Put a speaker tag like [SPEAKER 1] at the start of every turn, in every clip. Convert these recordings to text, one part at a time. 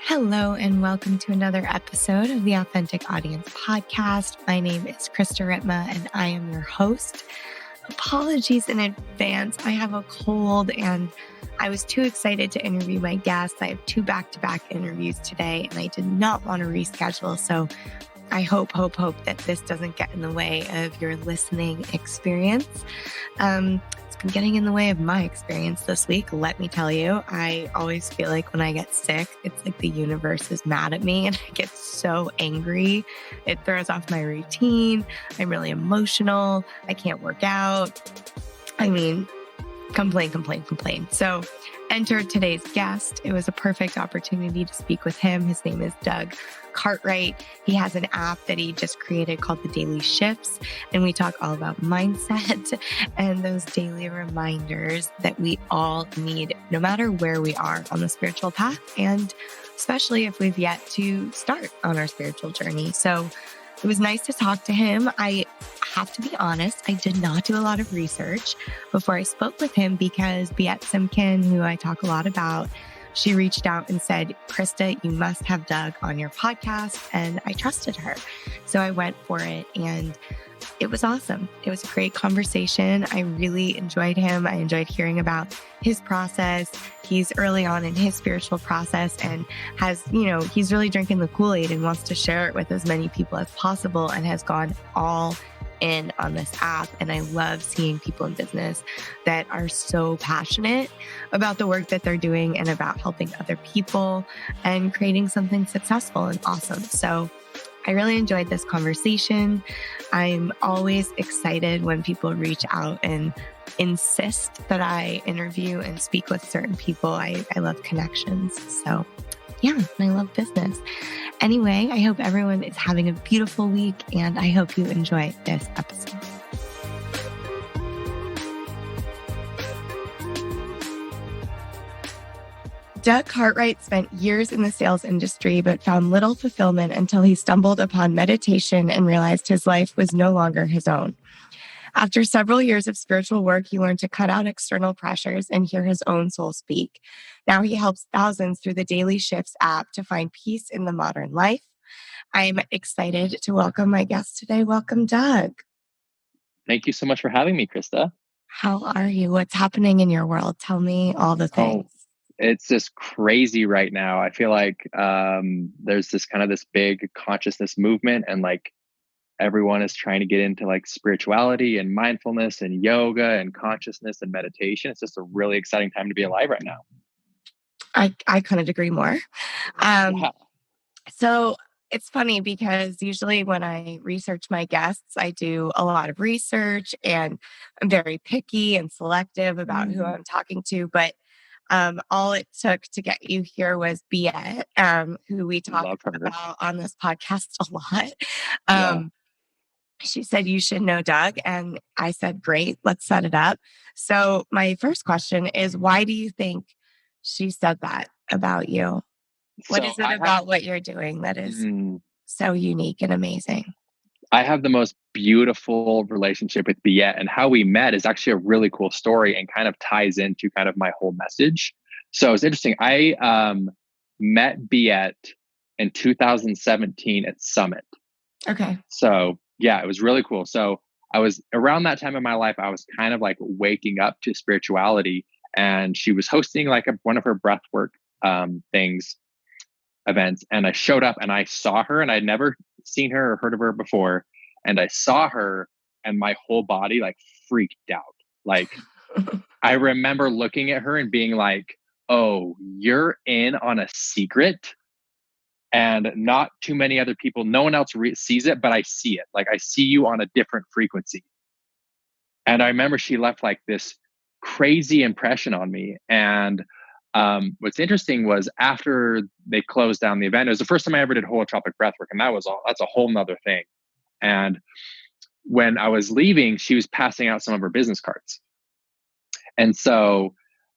[SPEAKER 1] Hello, and welcome to another episode of the Authentic Audience Podcast. My name is Krista, and I am your host. Apologies in advance. I have a cold, and I was too excited to interview my guests. I have two back-to-back interviews today, and I did not want to reschedule. So I hope that this doesn't get in the way of your listening experience. It's been getting in the way of my experience this week. Let me tell you, I always feel like when I get sick, it's like the universe is mad at me and I get so angry. It throws off my routine. I'm really emotional. I can't work out. I mean, complain. So enter today's guest. It was a perfect opportunity to speak with him. His name is Doug Cartwright. He has an app that he just created called the Daily Shifts. And we talk all about mindset and those daily reminders that we all need, no matter where we are on the spiritual path, and especially if we've yet to start on our spiritual journey. So it was nice to talk to him. I have to be honest, I did not do a lot of research before I spoke with him because Biet Simkin, who I talk a lot about, she reached out and said, Krista, you must have Doug on your podcast. And I trusted her. So I went for it and it was awesome. It was a great conversation. I really enjoyed him. I enjoyed hearing about his process. He's early on in his spiritual process and has, he's really drinking the Kool-Aid and wants to share it with as many people as possible and has gone all in on this app. And I love seeing people in business that are so passionate about the work that they're doing and about helping other people and creating something successful and awesome. So I really enjoyed this conversation. I'm always excited when people reach out and insist that I interview and speak with certain people. I love connections. So yeah, and I love business. Anyway, I hope everyone is having a beautiful week and I hope you enjoy this episode. Doug Cartwright spent years in the sales industry, but found little fulfillment until he stumbled upon meditation and realized his life was no longer his own. After several years of spiritual work, he learned to cut out external pressures and hear his own soul speak. Now he helps thousands through the Daily Shifts app to find peace in the modern life. I'm excited to welcome my guest today. Welcome, Doug.
[SPEAKER 2] Thank you so much for having me, Krista.
[SPEAKER 1] How are you? What's happening in your world? Tell me all the things.
[SPEAKER 2] It's just crazy right now. I feel like there's this big consciousness movement and everyone is trying to get into spirituality and mindfulness and yoga and consciousness and meditation. It's just a really exciting time to be alive right now.
[SPEAKER 1] I couldn't agree more.
[SPEAKER 2] Yeah.
[SPEAKER 1] So it's funny because usually when I research my guests, I do a lot of research and I'm very picky and selective about who I'm talking to. But all it took to get you here was Biet, who we talk about on this podcast a lot. She said, you should know Doug. And I said, great, let's set it up. So my first question is, why do you think she said that about you? What is it about what you're doing that is so unique and amazing?
[SPEAKER 2] I have the most beautiful relationship with Biet, and how we met is actually a really cool story and kind of ties into kind of my whole message. So it's interesting. I met Biet in 2017 at Summit.
[SPEAKER 1] Okay.
[SPEAKER 2] So yeah, it was really cool. So I was around that time in my life, I was kind of waking up to spirituality, and she was hosting one of her breathwork events. And I showed up and I saw her, and I'd never seen her or heard of her before. And I saw her and my whole body freaked out. I remember looking at her and being like, oh, you're in on a secret. And not too many other people, no one else sees it, but I see it. I see you on a different frequency. And I remember she left this crazy impression on me. And what's interesting was after they closed down the event, it was the first time I ever did holotropic breathwork. And that's a whole nother thing. And when I was leaving, she was passing out some of her business cards. And so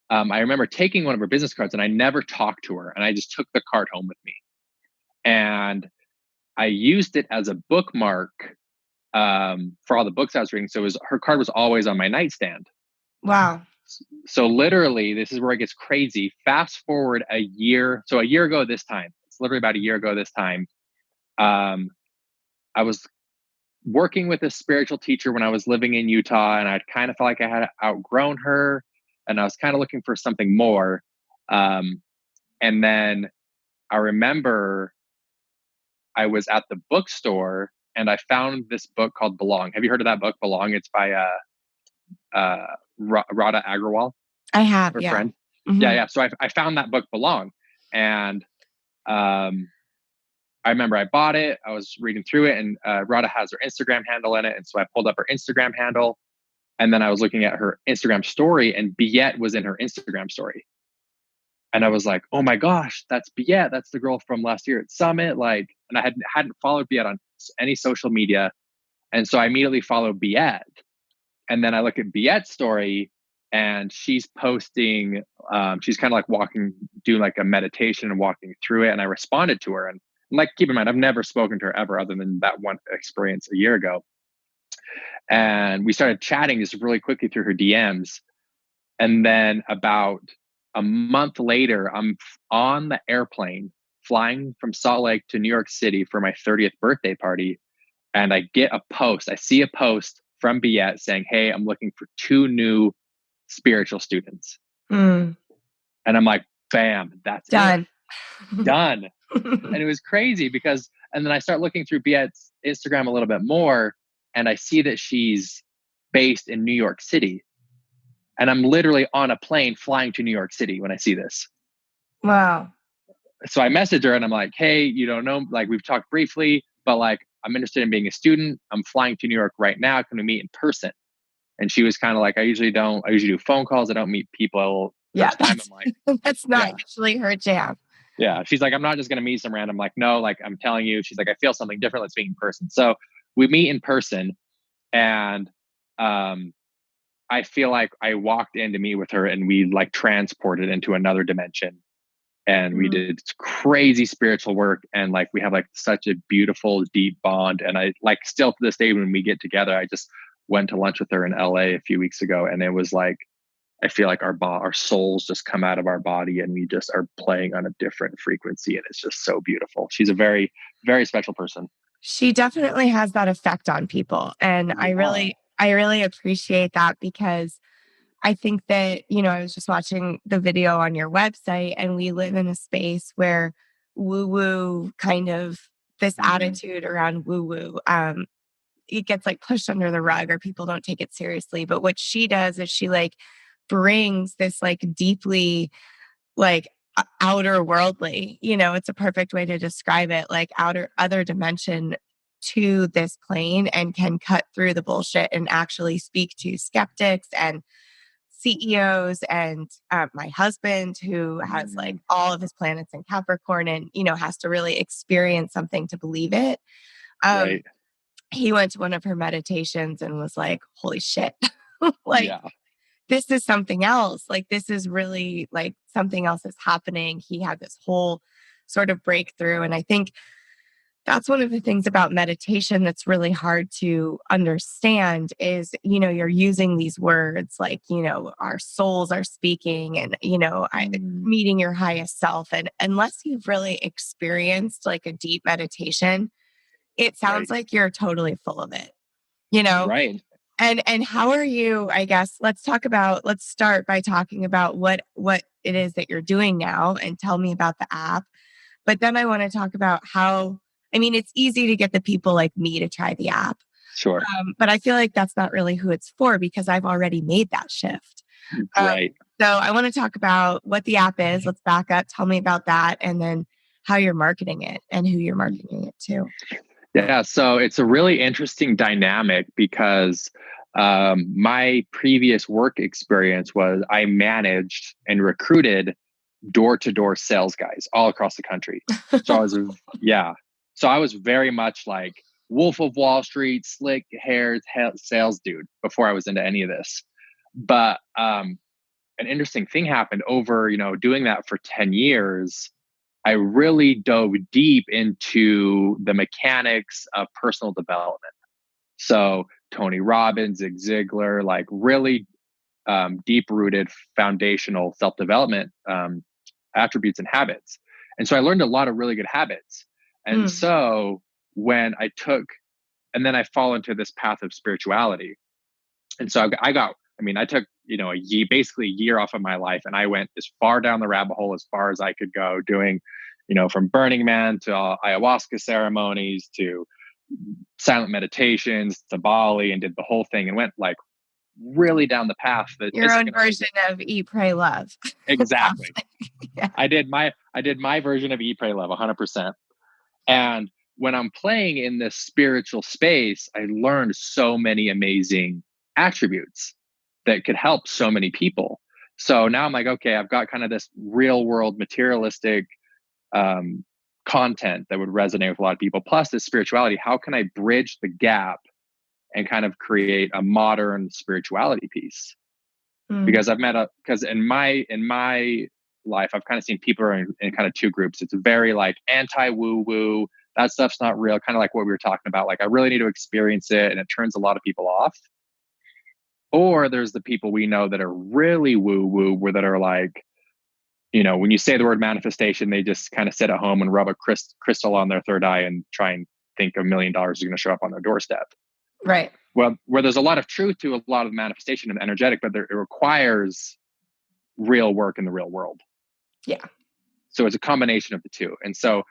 [SPEAKER 2] I remember taking one of her business cards, and I never talked to her. And I just took the card home with me. And I used it as a bookmark for all the books I was reading. So her card was always on my nightstand.
[SPEAKER 1] Wow.
[SPEAKER 2] So literally, this is where it gets crazy. Fast forward a year. So a year ago this time, it's literally about a year ago this time. I was working with a spiritual teacher when I was living in Utah, and I kind of felt like I had outgrown her, and I was kind of looking for something more. And then I remember I was at the bookstore and I found this book called Belong. Have you heard of that book, Belong? It's by Radha Agrawal,
[SPEAKER 1] I have,
[SPEAKER 2] her
[SPEAKER 1] yeah.
[SPEAKER 2] friend.
[SPEAKER 1] Mm-hmm.
[SPEAKER 2] Yeah. So I found that book, Belong, and I remember I bought it. I was reading through it, and Radha has her Instagram handle in it, and so I pulled up her Instagram handle, and then I was looking at her Instagram story, and Biet was in her Instagram story. And I was like, oh my gosh, that's Biet. That's the girl from last year at Summit. Like, and I hadn't followed Biet on any social media. And so I immediately followed Biet. And then I look at Biet's story and she's posting, she's kind of like doing like a meditation and walking through it. And I responded to her. And like, keep in mind, I've never spoken to her ever other than that one experience a year ago. And we started chatting just really quickly through her DMs. And then about a month later, I'm on the airplane flying from Salt Lake to New York City for my 30th birthday party. And I get a post. I see a post from Biet saying, hey, I'm looking for 2 new spiritual students. And I'm like, bam, that's
[SPEAKER 1] Done.
[SPEAKER 2] it. Done. And it was crazy because, and then I start looking through Biet's Instagram a little bit more, and I see that she's based in New York City. And I'm literally on a plane flying to New York City when I see this.
[SPEAKER 1] Wow.
[SPEAKER 2] So I message her and I'm like, hey, you don't know, like we've talked briefly, but like I'm interested in being a student. I'm flying to New York right now. Can we meet in person? And she was kind of like, I usually do phone calls. I don't meet people
[SPEAKER 1] Yeah,
[SPEAKER 2] first time. I'm like,
[SPEAKER 1] that's not
[SPEAKER 2] yeah.
[SPEAKER 1] usually her jam.
[SPEAKER 2] Yeah. She's like, I'm not just going to meet some random, like, no, like I'm telling you, she's like, I feel something different. Let's meet in person. So we meet in person, and I feel like I walked in to meet with her and we like transported into another dimension, and we did crazy spiritual work. And like, we have like such a beautiful, deep bond. And I like still to this day, when we get together, I just went to lunch with her in LA a few weeks ago. And it was like, I feel like our souls just come out of our body and we just are playing on a different frequency. And it's just so beautiful. She's a very, very special person.
[SPEAKER 1] She definitely has that effect on people. And I really appreciate that, because I think that, I was just watching the video on your website, and we live in a space where woo-woo kind of this attitude around woo-woo, it gets like pushed under the rug, or people don't take it seriously. But what she does is she like brings this like deeply like outer worldly, it's a perfect way to describe it, like other dimension to this plane, and can cut through the bullshit and actually speak to skeptics and CEOs, and my husband, who has like all of his planets in Capricorn, and has to really experience something to believe it.
[SPEAKER 2] Right.
[SPEAKER 1] He went to one of her meditations and was like, holy shit, like,
[SPEAKER 2] Yeah.
[SPEAKER 1] this is something else. Like, this is really like something else is happening. He had this whole sort of breakthrough. And I think that's one of the things about meditation that's really hard to understand is, you're using these words like, our souls are speaking, and, meeting your highest self. And unless you've really experienced like a deep meditation, it sounds like you're totally full of it,
[SPEAKER 2] Right.
[SPEAKER 1] And how are you, I guess, let's start by talking about what it is that you're doing now, and tell me about the app. But then I want to talk about it's easy to get the people like me to try the app.
[SPEAKER 2] Sure.
[SPEAKER 1] But I feel like that's not really who it's for, because I've already made that shift.
[SPEAKER 2] Right.
[SPEAKER 1] So I want to talk about what the app is. Let's back up. Tell me about that. And then how you're marketing it and who you're marketing it to.
[SPEAKER 2] Yeah, so it's a really interesting dynamic because my previous work experience was I managed and recruited door-to-door sales guys all across the country. So I was very much like Wolf of Wall Street, slick haired sales dude before I was into any of this. But an interesting thing happened over, doing that for 10 years. I really dove deep into the mechanics of personal development. So Tony Robbins, Zig Ziglar, like really deep rooted foundational self-development attributes and habits. And so I learned a lot of really good habits. And so when and then I fall into this path of spirituality. And so I took, basically a year off of my life, and I went as far down the rabbit hole as far as I could go, doing, from Burning Man to ayahuasca ceremonies to silent meditations to Bali, and did the whole thing and went like really down the path that
[SPEAKER 1] your own version of Eat, Pray, Love.
[SPEAKER 2] Exactly.
[SPEAKER 1] Yeah.
[SPEAKER 2] I did my version of Eat, Pray, Love 100%. And when I'm playing in this spiritual space, I learned so many amazing attributes that could help so many people. So now I'm like, okay, I've got kind of this real world materialistic content that would resonate with a lot of people, plus this spirituality. How can I bridge the gap and kind of create a modern spirituality piece? Because because in my life, I've kind of seen people are in kind of two groups. It's very like anti woo woo. That stuff's not real. Kind of like what we were talking about. Like I really need to experience it, and it turns a lot of people off. Or there's the people we know that are really woo woo, where that are like, when you say the word manifestation, they just kind of sit at home and rub a crystal on their third eye and try and think $1 million is going to show up on their doorstep.
[SPEAKER 1] Right.
[SPEAKER 2] Well, where there's a lot of truth to a lot of the manifestation and energetic, but it requires real work in the real world.
[SPEAKER 1] Yeah.
[SPEAKER 2] So it's a combination of the two. And so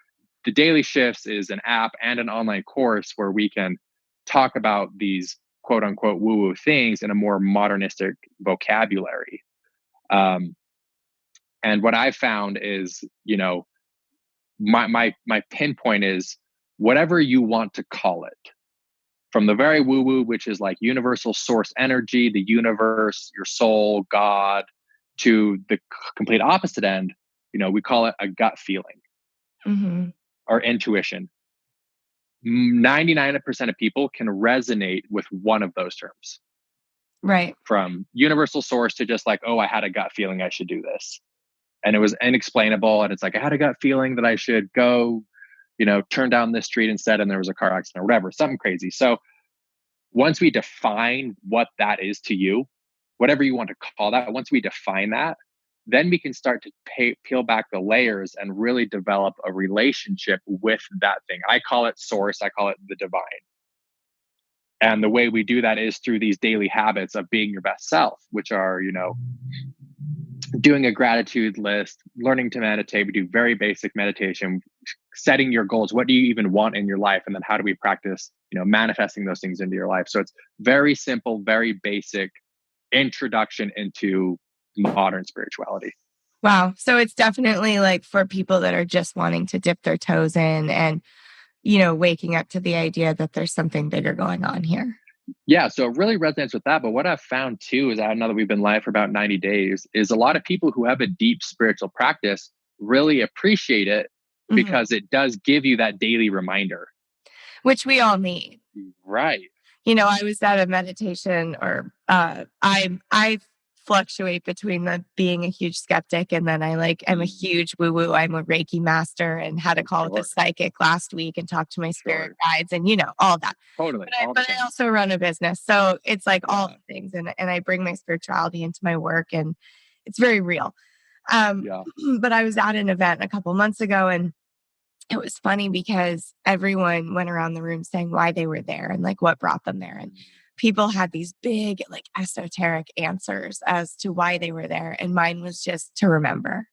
[SPEAKER 2] the Daily Shifts is an app and an online course where we can talk about these quote unquote woo-woo things in a more modernistic vocabulary. And what I've found is, my pinpoint is whatever you want to call it. From the very woo-woo, which is like universal source energy, the universe, your soul, God, to the complete opposite end, we call it a gut feeling or intuition. 99% of people can resonate with one of those terms.
[SPEAKER 1] Right.
[SPEAKER 2] From universal source to just like, oh, I had a gut feeling I should do this. And it was inexplainable. And it's like, I had a gut feeling that I should go, turn down this street instead. And there was a car accident or whatever, something crazy. So once we define what that is to you, whatever you want to call that, once we define that, then we can start to peel back the layers and really develop a relationship with that thing. I call it source. I call it the divine. And the way we do that is through these daily habits of being your best self, which are, doing a gratitude list, learning to meditate. We do very basic meditation, setting your goals. What do you even want in your life? And then how do we practice, manifesting those things into your life? So it's very simple, very basic introduction into modern spirituality.
[SPEAKER 1] Wow. So it's definitely like for people that are just wanting to dip their toes in and, waking up to the idea that there's something bigger going on here.
[SPEAKER 2] Yeah, so it really resonates with that. But what I've found too is that now that we've been live for about 90 days, is a lot of people who have a deep spiritual practice really appreciate it because it does give you that daily reminder.
[SPEAKER 1] Which we all need.
[SPEAKER 2] Right.
[SPEAKER 1] I was at a meditation or I fluctuate between being a huge skeptic and then I'm a huge woo-woo. I'm a Reiki master and had a call with a psychic last week and talked to my spirit guides and all that.
[SPEAKER 2] Totally.
[SPEAKER 1] But I also run a business. So it's like all the things and I bring my spirituality into my work and it's very real. But I was at an event a couple months ago and it was funny because everyone went around the room saying why they were there and like what brought them there. And people had these big, like esoteric answers as to why they were there. And mine was just to remember.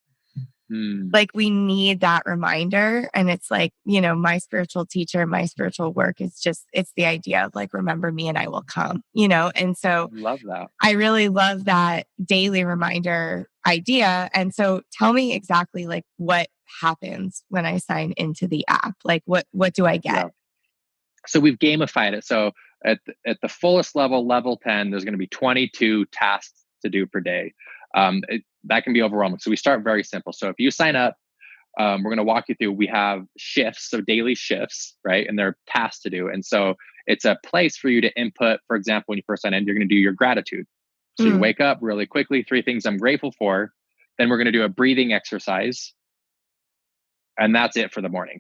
[SPEAKER 1] Like we need that reminder. And it's like, my spiritual teacher, my spiritual work is it's the idea of like, remember me and I will come, and so
[SPEAKER 2] love that.
[SPEAKER 1] I really love that daily reminder idea. And so tell me exactly like what happens when I sign into the app? Like what do I get?
[SPEAKER 2] Yeah. So we've gamified it. So at the fullest level 10, there's going to be 22 tasks to do per day. That can be overwhelming. So we start very simple. So if you sign up, we're going to walk you through, we have shifts, so daily shifts, right? And there are tasks to do. And so it's a place for you to input. For example, when you first sign in, you're going to do your gratitude. So you wake up really quickly, 3 things I'm grateful for. Then we're going to do a breathing exercise. And that's it for the morning.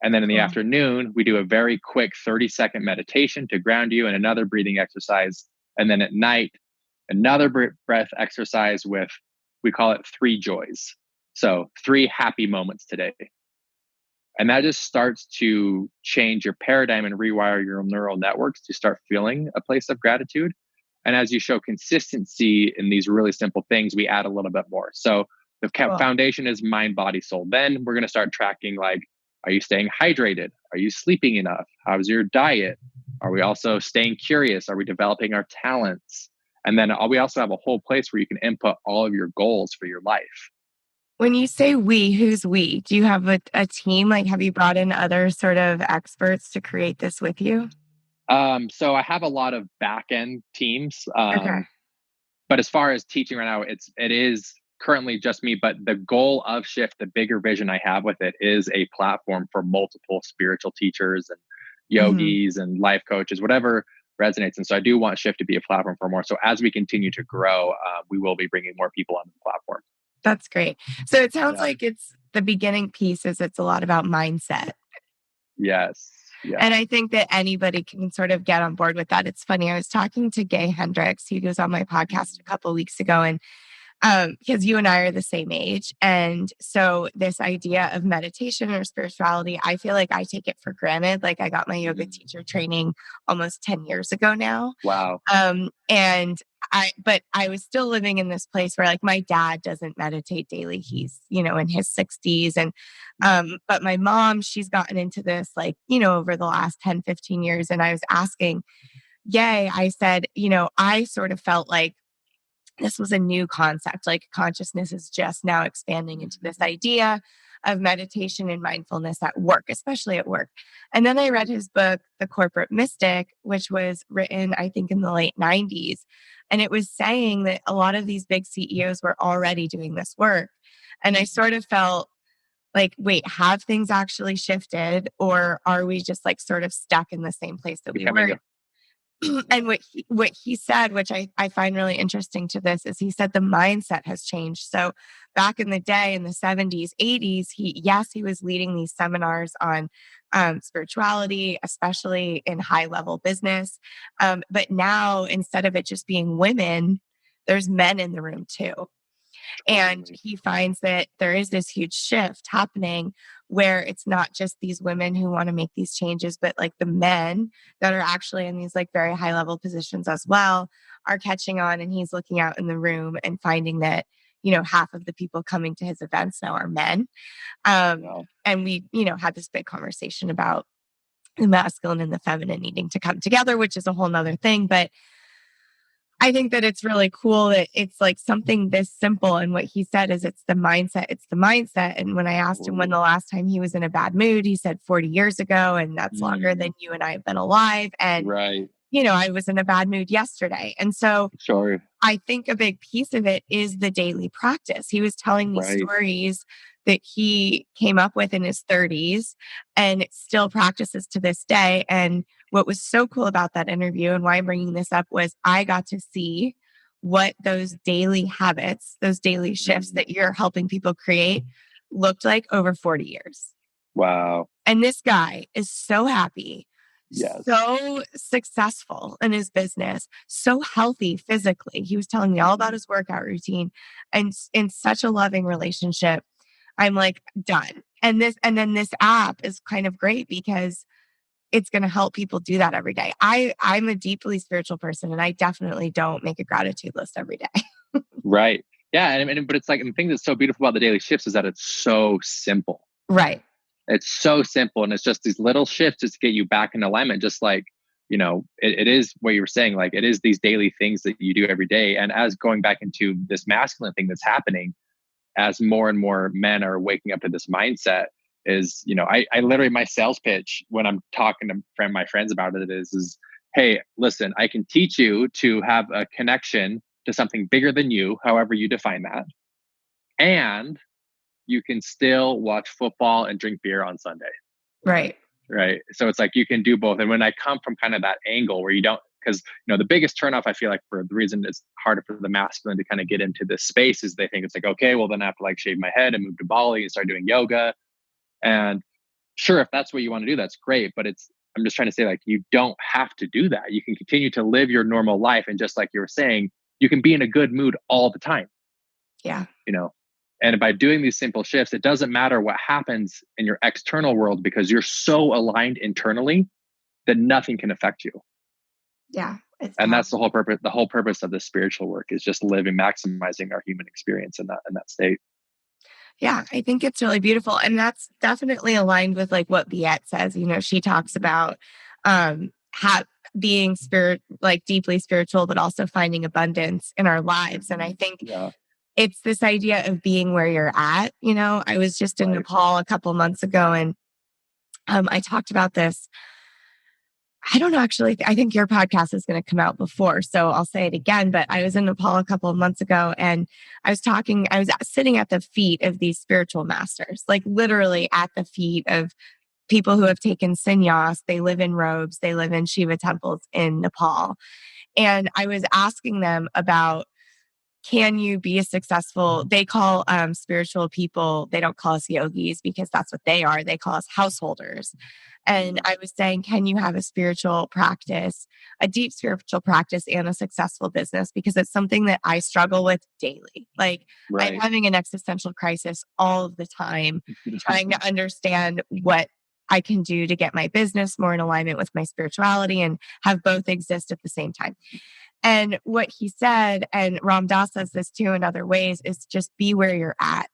[SPEAKER 2] And then in the afternoon, we do a very quick 30-second meditation to ground you and another breathing exercise. And then at night, another breath exercise with, we call it 3 joys. So 3 happy moments today. And that just starts to change your paradigm and rewire your neural networks to start feeling a place of gratitude. And as you show consistency in these really simple things, we add a little bit more. So the
[SPEAKER 1] Cool.
[SPEAKER 2] foundation is mind, body, soul. Then we're going to start tracking, like, are you staying hydrated? Are you sleeping enough? How's your diet? Are we also staying curious? Are we developing our talents? And then we also have a whole place where you can input all of your goals for your life.
[SPEAKER 1] When you say we, who's we? Do you have a team? Like, have you brought in other sort of experts to create this with you?
[SPEAKER 2] So I have a lot of back end teams.
[SPEAKER 1] Okay.
[SPEAKER 2] But as far as teaching right now, it is currently just me. But the goal of Shift, the bigger vision I have with it, is a platform for multiple spiritual teachers and
[SPEAKER 1] Hmm.
[SPEAKER 2] yogis and life coaches, whatever resonates. And so I do want Shift to be a platform for more. So as we continue to grow, we will be bringing more people onto the platform.
[SPEAKER 1] That's great. So it sounds
[SPEAKER 2] Yeah.
[SPEAKER 1] like it's the beginning piece is it's a lot about mindset.
[SPEAKER 2] Yes. Yeah.
[SPEAKER 1] And I think that anybody can sort of get on board with that. It's funny. I was talking to Gay Hendricks. He was on my podcast a couple of weeks ago, and because you and I are the same age. And so this idea of meditation or spirituality, I feel like I take it for granted. Like I got my yoga teacher training almost 10 years ago now.
[SPEAKER 2] Wow.
[SPEAKER 1] And but I was still living in this place where like my dad doesn't meditate daily. He's, in his 60s. And, but my mom, she's gotten into this like, over the last 10, 15 years. And I was asking, yay, I said, I sort of felt like this was a new concept. Like consciousness is just now expanding into this idea of meditation and mindfulness at work, especially at work. And then I read his book, The Corporate Mystic, which was written, I think, in the late 90s. And it was saying that a lot of these big CEOs were already doing this work. And I sort of felt like, wait, have things actually shifted? Or are we just like sort of stuck in the same place that we
[SPEAKER 2] Becoming
[SPEAKER 1] were?
[SPEAKER 2] a
[SPEAKER 1] And what he said, which I find really interesting to this, is he said the mindset has changed. So back in the day, in the 70s, 80s, he was leading these seminars on spirituality, especially in high level business. But now, instead of it just being women, there's men in the room too. And
[SPEAKER 2] totally
[SPEAKER 1] he finds that there is this huge shift happening where it's not just these women who want to make these changes, but like the men that are actually in these like very high level positions as well are catching on. And he's looking out in the room and finding that, half of the people coming to his events now are men.
[SPEAKER 2] wow.
[SPEAKER 1] And we, had this big conversation about the masculine and the feminine needing to come together, which is a whole nother thing. But I think that it's really cool that it's like something this simple. And what he said is it's the mindset. It's the mindset. And when I asked him when
[SPEAKER 2] Ooh.
[SPEAKER 1] the last time he was in a bad mood, he said 40 years ago. And that's longer
[SPEAKER 2] Mm,
[SPEAKER 1] than you and I have been alive. And,
[SPEAKER 2] right.
[SPEAKER 1] I was in a bad mood yesterday. And so
[SPEAKER 2] Sure.
[SPEAKER 1] I think a big piece of it is the daily practice. He was telling me
[SPEAKER 2] Right.
[SPEAKER 1] stories that he came up with in his 30s and still practices to this day. And what was so cool about that interview and why I'm bringing this up was I got to see what those daily habits, those daily shifts
[SPEAKER 2] Mm,
[SPEAKER 1] that you're helping people create looked like over 40 years.
[SPEAKER 2] wow.
[SPEAKER 1] And this guy is so happy,
[SPEAKER 2] Yes.
[SPEAKER 1] so successful in his business, so healthy physically. He was telling me all about
[SPEAKER 2] Mhm.
[SPEAKER 1] his workout routine and in such a loving relationship. I'm like, done. And then this app is kind of great because it's going to help people do that every day. I'm a deeply spiritual person and I definitely don't make a gratitude list every day.
[SPEAKER 2] Right. Yeah. And but it's like, and the thing that's so beautiful about the daily shifts is that it's so simple.
[SPEAKER 1] Right.
[SPEAKER 2] It's so simple. And it's just these little shifts just to get you back in alignment. Just like, it is what you were saying. Like it is these daily things that you do every day. And as going back into this masculine thing that's happening, as more and more men are waking up to this mindset, is, I literally, my sales pitch when I'm talking to my friends about it is, hey, listen, I can teach you to have a connection to something bigger than you, however you define that. And you can still watch football and drink beer on Sunday.
[SPEAKER 1] Right.
[SPEAKER 2] Right. So it's like you can do both. And when I come from kind of that angle where you don't, because the biggest turnoff I feel like for the reason it's harder for the masculine to kind of get into this space is they think it's like, okay, well then I have to like shave my head and move to Bali and start doing yoga. And sure, if that's what you want to do, that's great. But I'm just trying to say, like, you don't have to do that. You can continue to live your normal life. And just like you were saying, you can be in a good mood all the time,
[SPEAKER 1] Yeah.
[SPEAKER 2] you know? And by doing these simple shifts, it doesn't matter what happens in your external world because you're so aligned internally that nothing can affect you.
[SPEAKER 1] Yeah. It's
[SPEAKER 2] And that's
[SPEAKER 1] powerful.
[SPEAKER 2] the whole purpose. The whole purpose of the spiritual work is just living, maximizing our human experience in that state.
[SPEAKER 1] Yeah, I think it's really beautiful. And that's definitely aligned with like what Biet says. She talks about how being like deeply spiritual, but also finding abundance in our lives. And I think
[SPEAKER 2] Yeah.
[SPEAKER 1] it's this idea of being where you're at. I was just in
[SPEAKER 2] Right.
[SPEAKER 1] Nepal a couple months ago, and I talked about this. I don't know, actually. I think your podcast is going to come out before, so I'll say it again. But I was in Nepal a couple of months ago, and I was sitting at the feet of these spiritual masters, like literally at the feet of people who have taken sannyas. They live in robes, they live in Shiva temples in Nepal. And I was asking them about, can you be a successful, they call spiritual people, they don't call us yogis because that's what they are. They call us householders. And I was saying, can you have a spiritual practice, a deep spiritual practice and a successful business? Because it's something that I struggle with daily. Like I'm
[SPEAKER 2] Right.
[SPEAKER 1] having an existential crisis all of the time, trying to understand what I can do to get my business more in alignment with my spirituality and have both exist at the same time. And what he said, and Ram Dass says this too in other ways, is just be where you're at.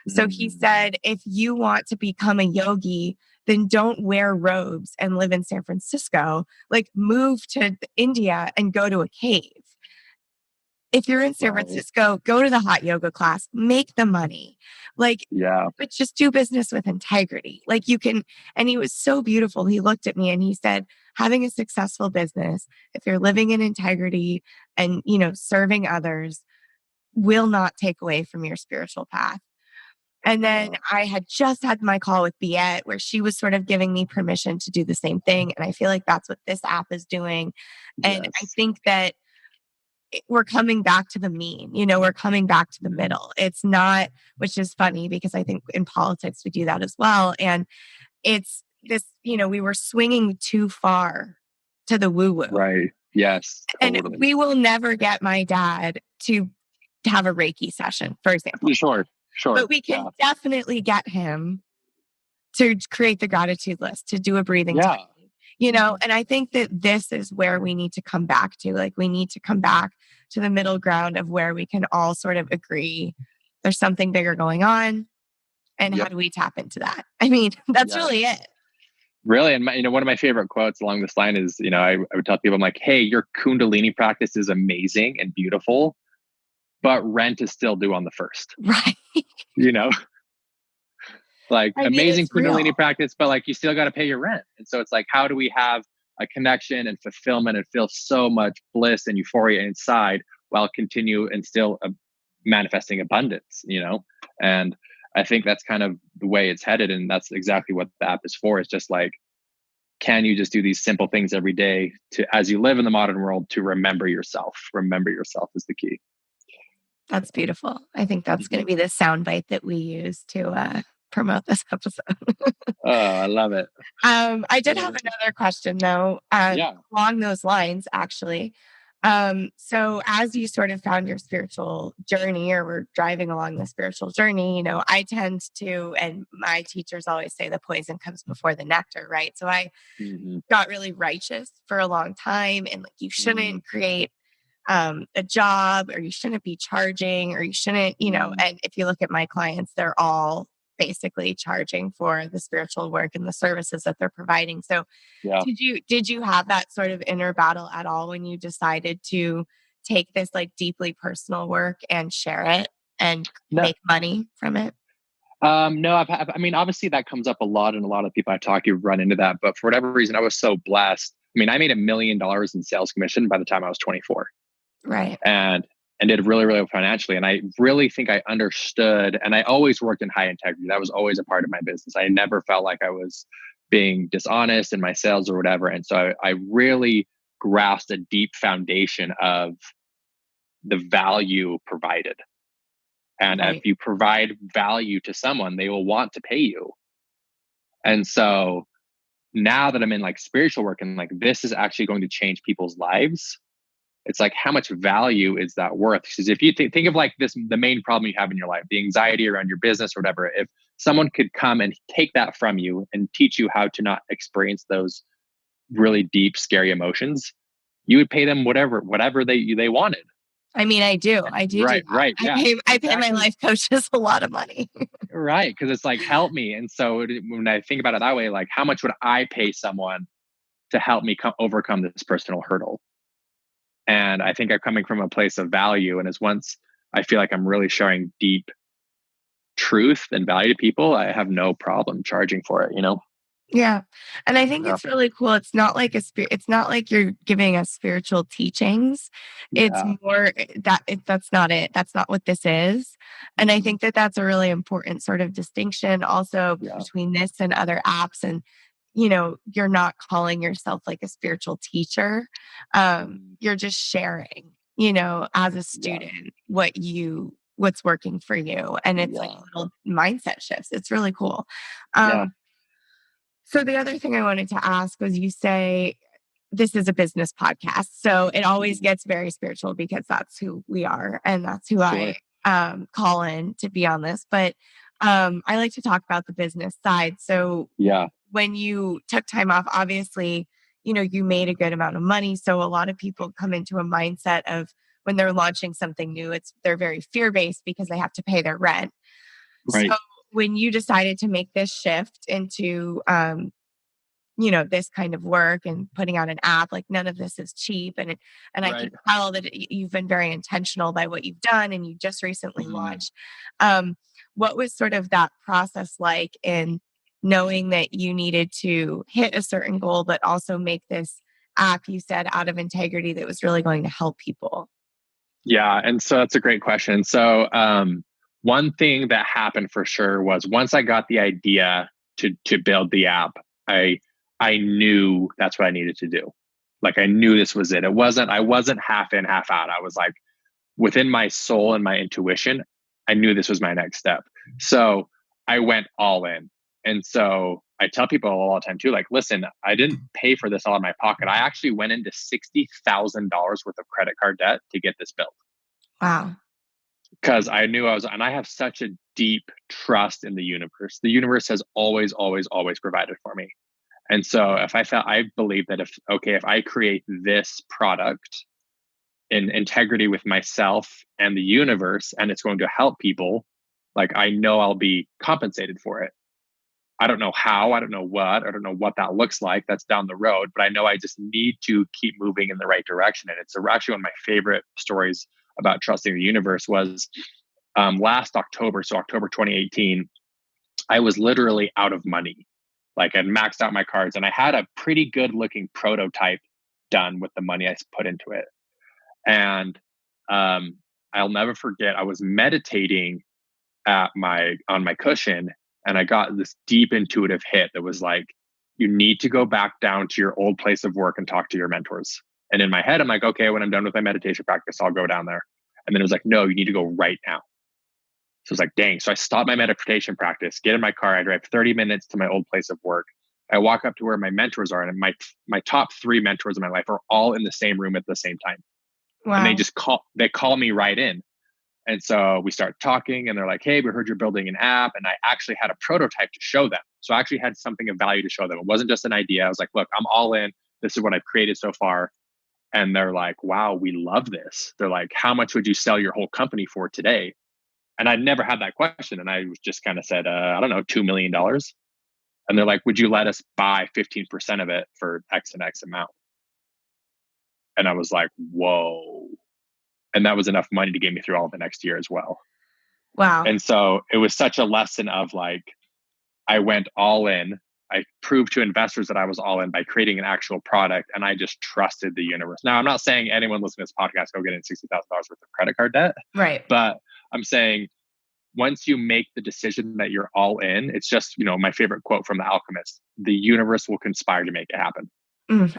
[SPEAKER 1] So he said, if you want to become a yogi, then don't wear robes and live in San Francisco. Like move to India and go to a cave. If you're in San
[SPEAKER 2] Right.
[SPEAKER 1] Francisco, go to the hot yoga class, make the money. Like,
[SPEAKER 2] Yeah.
[SPEAKER 1] but just do business with integrity. Like you can, and he was so beautiful. He looked at me and he said, having a successful business, if you're living in integrity and, serving others, will not take away from your spiritual path. And then I had just had my call with Biet where she was sort of giving me permission to do the same thing. And I feel like that's what this app is doing. And I
[SPEAKER 2] Yes.
[SPEAKER 1] think that we're coming back to the mean, we're coming back to the middle. It's not, which is funny because I think in politics we do that as well. And it's this, we were swinging too far to the woo woo.
[SPEAKER 2] Right. Yes.
[SPEAKER 1] And
[SPEAKER 2] Totally.
[SPEAKER 1] we will never get my dad to have a Reiki session, for example.
[SPEAKER 2] Sure.
[SPEAKER 1] But we can definitely get him to create the gratitude list, to do a breathing technique, and I think that this is where we need to come back to. Like, we need to come back to the middle ground of where we can all sort of agree there's something bigger going on. And how do we tap into that? I mean, that's really it.
[SPEAKER 2] Really. And one of my favorite quotes along this line is, I would tell people, I'm like, hey, your Kundalini practice is amazing and beautiful, but rent is still due on the first,
[SPEAKER 1] Right.
[SPEAKER 2] Like
[SPEAKER 1] I mean,
[SPEAKER 2] amazing
[SPEAKER 1] it's real.
[SPEAKER 2] Kundalini practice, but like you still got to pay your rent. And so it's like, how do we have a connection and fulfillment and feel so much bliss and euphoria inside while continue and still manifesting abundance, And I think that's kind of the way it's headed. And that's exactly what the app is for. It's just like, can you just do these simple things every day as you live in the modern world, to remember yourself? Remember yourself is the key.
[SPEAKER 1] That's beautiful. I think that's going to be the soundbite that we use to promote this episode.
[SPEAKER 2] Oh, I love it.
[SPEAKER 1] I did have another question though, along those lines, actually. So as you sort of found your spiritual journey, or were driving along the spiritual journey, I tend to, and my teachers always say the poison comes before the nectar, right? So I got really righteous for a long time, and like, you shouldn't create a job, or you shouldn't be charging, or you shouldn't, and if you look at my clients, they're all basically charging for the spiritual work and the services that they're providing. So did you have that sort of inner battle at all when you decided to take this like deeply personal work and share it and make money from it?
[SPEAKER 2] No, I mean, obviously that comes up a lot, and a lot of people I talk to run into that. But for whatever reason, I was so blessed. I mean, I made $1 million in sales commission by the time I was 24.
[SPEAKER 1] Right.
[SPEAKER 2] And did really, really well financially. And I really think I understood, and I always worked in high integrity. That was always a part of my business. I never felt like I was being dishonest in my sales or whatever. And so I really grasped a deep foundation of the value provided. And if you provide value to someone, they will want to pay you. And so now that I'm in like spiritual work, and like, this is actually going to change people's lives, It's like, how much value is that worth? Because if you think of like this, the main problem you have in your life, the anxiety around your business or whatever, if someone could come and take that from you and teach you how to not experience those really deep, scary emotions, you would pay them whatever they wanted.
[SPEAKER 1] I mean, I do
[SPEAKER 2] Right,
[SPEAKER 1] that.
[SPEAKER 2] right. Yeah,
[SPEAKER 1] I pay my life coaches a lot of money.
[SPEAKER 2] right. Because it's like, help me. And so when I think about it that way, like, how much would I pay someone to help me overcome this personal hurdle? And I think I'm coming from a place of value. And as once I feel like I'm really showing deep truth and value to people, I have no problem charging for it, you know?
[SPEAKER 1] Yeah. And I think
[SPEAKER 2] Yeah.
[SPEAKER 1] it's really cool. It's not like it's not like you're giving us spiritual teachings. It's
[SPEAKER 2] Yeah.
[SPEAKER 1] more that's not it. That's not what this is. And I
[SPEAKER 2] Mhm.
[SPEAKER 1] think that that's a really important sort of distinction also
[SPEAKER 2] Yeah.
[SPEAKER 1] between this and other apps. And you're not calling yourself like a spiritual teacher.
[SPEAKER 2] Mhm.
[SPEAKER 1] You're just sharing, as a
[SPEAKER 2] Yeah.
[SPEAKER 1] student what's working for you. And it's like
[SPEAKER 2] Yeah.
[SPEAKER 1] little mindset shifts. It's really cool.
[SPEAKER 2] Yeah.
[SPEAKER 1] Um so the other thing I wanted to ask was, you say this is a business podcast. So it always
[SPEAKER 2] Mhm.
[SPEAKER 1] gets very spiritual because that's who we are and that's who I
[SPEAKER 2] Sure.
[SPEAKER 1] call in to be on this. But I like to talk about the business side. So
[SPEAKER 2] Yeah.
[SPEAKER 1] when you took time off, obviously, you made a good amount of money. So a lot of people come into a mindset of when they're launching something new, they're very fear-based because they have to pay their rent. So
[SPEAKER 2] Right.
[SPEAKER 1] when you decided to make this shift into this kind of work and putting out an app, like none of this is cheap. And I can
[SPEAKER 2] Right.
[SPEAKER 1] tell that you've been very intentional by what you've done and you just recently
[SPEAKER 2] Mhm.
[SPEAKER 1] launched. Um, what was sort of that process like in knowing that you needed to hit a certain goal, but also make this app, you said, out of integrity that was really going to help people?
[SPEAKER 2] Yeah. And so that's a great question. So, one thing that happened for sure was once I got the idea to build the app, I I knew that's what I needed to do. Like, I knew this was it. I wasn't half in, half out. I was like, within my soul and my intuition, I knew this was my next step. So I went all in. And so I tell people all the time too, like, listen, I didn't pay for this all in my pocket. I actually went into $60,000 worth of credit card debt to get this built
[SPEAKER 1] Wow.
[SPEAKER 2] because I knew and I have such a deep trust in the universe. The universe has always, always, always provided for me. And so I believe that if I create this product in integrity with myself and the universe and it's going to help people, like, I know I'll be compensated for it. I don't know how, I don't know what that looks like. That's down the road, but I know I just need to keep moving in the right direction. And it's actually one of my favorite stories about trusting the universe was last October. So October 2018, I was literally out of money. Like, I'd maxed out my cards and I had a pretty good looking prototype done with the money I put into it. And um, I'll never forget, I was meditating on my cushion, and I got this deep intuitive hit that was like, you need to go back down to your old place of work and talk to your mentors. And in my head, I'm like, okay, when I'm done with my meditation practice, I'll go down there. And then it was like, no, you need to go right now. So I was like, dang. So I stopped my meditation practice, get in my car, I drive 30 minutes to my old place of work. I walk up to where my mentors are, and my top three mentors in my life are all in the same room at the same time. And
[SPEAKER 1] Wow.
[SPEAKER 2] they call me right in. And so we start talking, and they're like, hey, we heard you're building an app. And I actually had a prototype to show them. So I actually had something of value to show them. It wasn't just an idea. I was like, look, I'm all in. This is what I've created so far. And they're like, wow, we love this. They're like, how much would you sell your whole company for today? And I'd never had that question. And I just kind of said, I don't know, $2 million. And they're like, would you let us buy 15% of it for X and X amount? And I was like, whoa. And that was enough money to get me through all of the next year as well.
[SPEAKER 1] Wow.
[SPEAKER 2] And so it was such a lesson of like, I went all in. I proved to investors that I was all in by creating an actual product, and I just trusted the universe. Now, I'm not saying anyone listening to this podcast go get in $60,000 worth of credit card debt,
[SPEAKER 1] Right.
[SPEAKER 2] but I'm saying once you make the decision that you're all in, it's just, my favorite quote from The Alchemist: the universe will conspire to make it happen.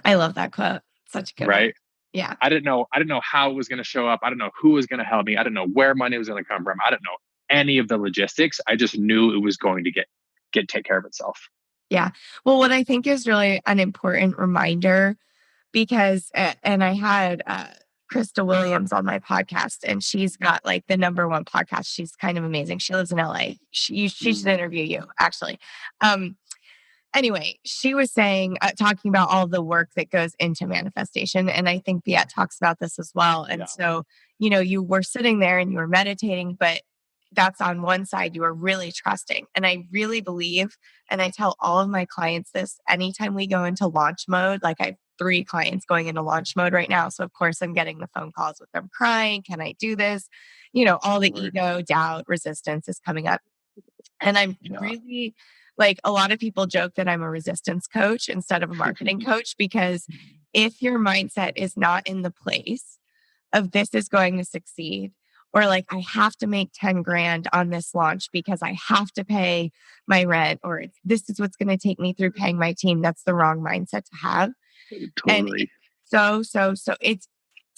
[SPEAKER 1] I love that quote. Such a good one.
[SPEAKER 2] Right?
[SPEAKER 1] Yeah.
[SPEAKER 2] I didn't know how it was going to show up. I didn't know who was going to help me. I didn't know where money was going to come from. I didn't know any of the logistics. I just knew it was going to take care of itself.
[SPEAKER 1] Yeah. Well, what I think is really an important reminder, because, and I had Krista Williams on my podcast, and she's got like the number one podcast. She's kind of amazing. She lives in LA. She should interview you, actually. Anyway, she was saying, talking about all the work that goes into manifestation. And I think Viet talks about this as well. And so, you were sitting there and you were meditating, but that's on one side, you were really trusting. And I really believe, and I tell all of my clients this, anytime we go into launch mode, like I have 3 clients going into launch mode right now. So of course I'm getting the phone calls with them crying. Can I do this? All the ego, doubt, resistance is coming up. And I'm really like, a lot of people joke that I'm a resistance coach instead of a marketing coach, because if your mindset is not in the place of this is going to succeed, or like, I have to make 10 grand on this launch because I have to pay my rent, or this is what's going to take me through paying my team, that's the wrong mindset to have.
[SPEAKER 2] Totally.
[SPEAKER 1] And so it's,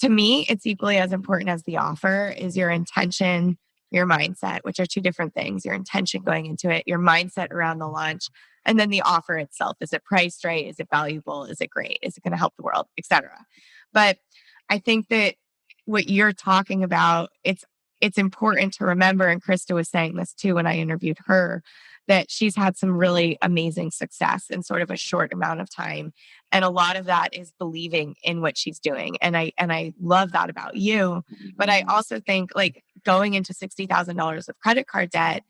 [SPEAKER 1] to me, it's equally as important as the offer is your intention, your mindset, which are 2 different things. Your intention going into it, your mindset around the launch, and then the offer itself. Is it priced right? Is it valuable? Is it great? Is it going to help the world, etc.? But I think that what you're talking about, it's important to remember, and Krista was saying this too when I interviewed her, that she's had some really amazing success in sort of a short amount of time. And a lot of that is believing in what she's doing. And I love that about you. But I also think like going into $60,000 of credit card debt,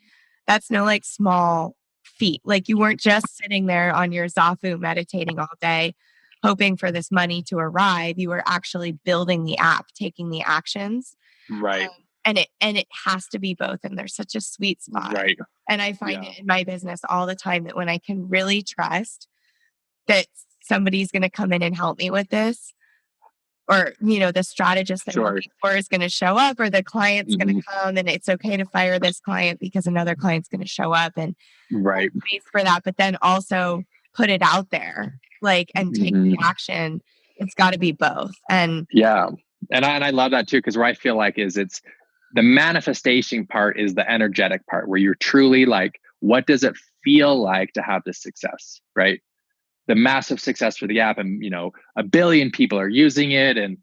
[SPEAKER 1] that's no like small feat. Like you weren't just sitting there on your Zafu meditating all day, hoping for this money to arrive. You were actually building the app, taking the actions.
[SPEAKER 2] Right.
[SPEAKER 1] And it has to be both. And there's such a sweet spot.
[SPEAKER 2] Right.
[SPEAKER 1] And I find it in my business all the time that when I can really trust that somebody's going to come in and help me with this, or, the strategist that I'm looking for is going to show up, or the client's going to come, and it's okay to fire this client because another client's going to show up, and hold space for that. But then also put it out there, like, and take the action. It's got to be both. And
[SPEAKER 2] I love that too, because where I feel like it's the manifestation part is the energetic part, where you're truly like, what does it feel like to have this success, right? The massive success for the app, and 1 billion people are using it, and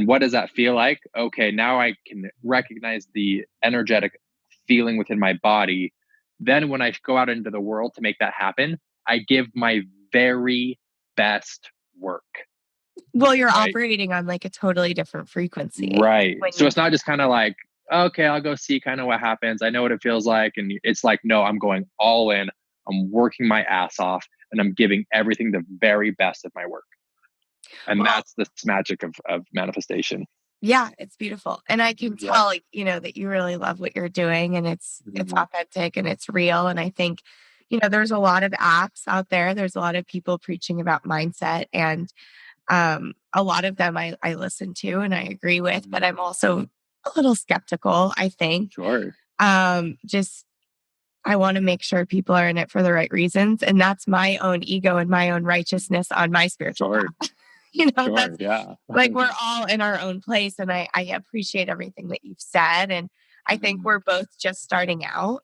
[SPEAKER 2] what does that feel like? Okay, now I can recognize the energetic feeling within my body. Then when I go out into the world to make that happen, I give my very best work.
[SPEAKER 1] Well, you're operating on like a totally different frequency.
[SPEAKER 2] Right. So it's not just kind of like, okay, I'll go see kind of what happens. I know what it feels like. And it's like, no, I'm going all in. I'm working my ass off, and I'm giving everything the very best of my work. And that's the magic of manifestation.
[SPEAKER 1] Yeah, it's beautiful. And I can tell, that you really love what you're doing, and it's authentic and it's real. And I think, there's a lot of apps out there. There's a lot of people preaching about mindset, and a lot of them I listen to and I agree with, but I'm also a little skeptical, I think.
[SPEAKER 2] Sure.
[SPEAKER 1] Just, I want to make sure people are in it for the right reasons. And that's my own ego and my own righteousness on my spiritual path. That's like, we're all in our own place. And I appreciate everything that you've said. And I think we're both just starting out.